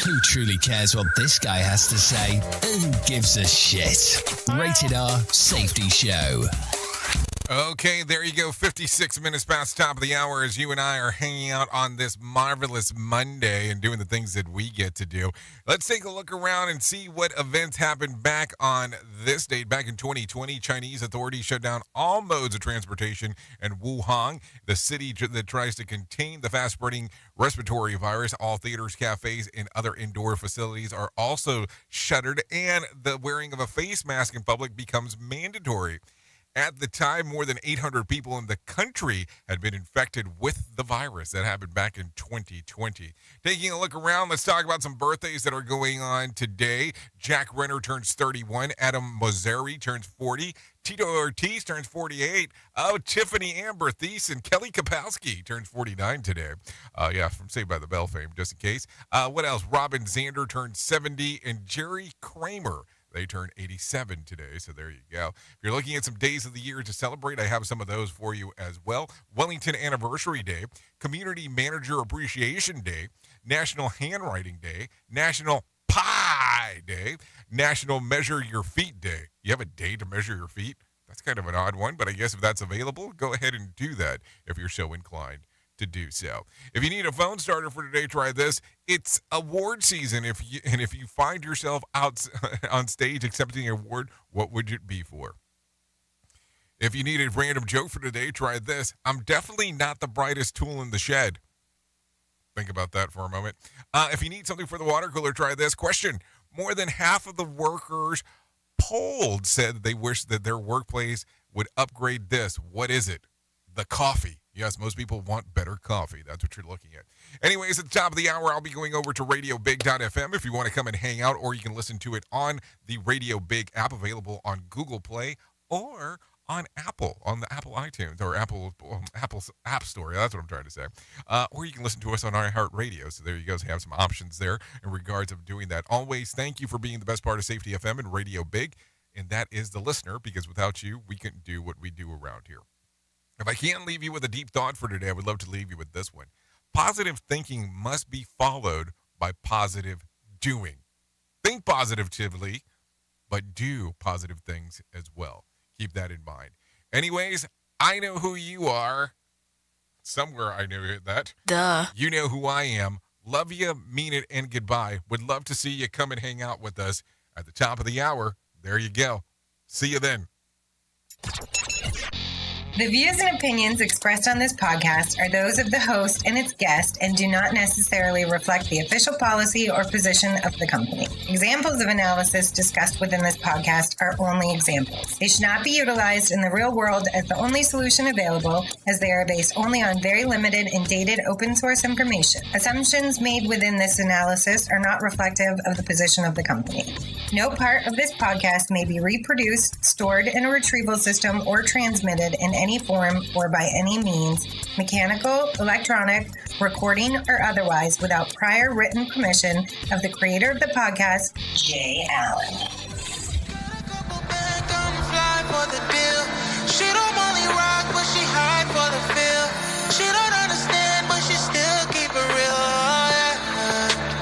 Who truly cares what this guy has to say and gives a shit? Rated R Safety Show. Okay, there you go. 56 minutes past top of the hour as you and I are hanging out on this marvelous Monday and doing the things that we get to do. Let's take a look around and see what events happened back on this date. Back in 2020, Chinese authorities shut down all modes of transportation in Wuhan, the city that tries to contain the fast-spreading respiratory virus. All theaters, cafes, and other indoor facilities are also shuttered, and the wearing of a face mask in public becomes mandatory. At the time, more than 800 people in the country had been infected with the virus. That happened back in 2020. Taking a look around, let's talk about some birthdays that are going on today. Jack Renner turns 31. Adam Mosseri turns 40. Tito Ortiz turns 48. Oh, Tiffany Amber Thiessen. Kelly Kapowski turns 49 today. From Saved by the Bell fame, just in case. What else? Robin Zander turns 70. And Jerry Kramer, they turn 87 today, so there you go. If you're looking at some days of the year to celebrate, I have some of those for you as well. Wellington Anniversary Day, Community Manager Appreciation Day, National Handwriting Day, National Pie Day, National Measure Your Feet Day. You have a day to measure your feet? That's kind of an odd one, but I guess if that's available, go ahead and do that if you're so inclined to do so. If you need a phone starter for today, try this. It's award season. If you find yourself out on stage accepting an award, what would it be for? If you need a random joke for today, try this. I'm definitely not the brightest tool in the shed. Think about that for a moment. If you need something for the water cooler, try this. Question: more than half of the workers polled said they wish that their workplace would upgrade this. What is it? The coffee. Yes, most people want better coffee. That's what you're looking at. Anyways, at the top of the hour, I'll be going over to RadioBig.fm if you want to come and hang out, or you can listen to it on the Radio Big app, available on Google Play or on Apple, on the Apple iTunes, or Apple's App Store. That's what I'm trying to say. Or you can listen to us on iHeartRadio. So there you go. So you have some options there in regards of doing that. Always thank you for being the best part of Safety FM and Radio Big, and that is the listener, because without you, we couldn't do what we do around here. If I can't leave you with a deep thought for today, I would love to leave you with this one. Positive thinking must be followed by positive doing. Think positively, but do positive things as well. Keep that in mind. Anyways, I know who you are. Somewhere I know that. Duh. You know who I am. Love you, mean it, and goodbye. Would love to see you come and hang out with us at the top of the hour. There you go. See you then. The views and opinions expressed on this podcast are those of the host and its guest and do not necessarily reflect the official policy or position of the company. Examples of analysis discussed within this podcast are only examples. They should not be utilized in the real world as the only solution available, as they are based only on very limited and dated open source information. Assumptions made within this analysis are not reflective of the position of the company. No part of this podcast may be reproduced, stored in a retrieval system, or transmitted in any form or by any means, mechanical, electronic, recording, or otherwise, without prior written permission of the creator of the podcast, Jay Allen.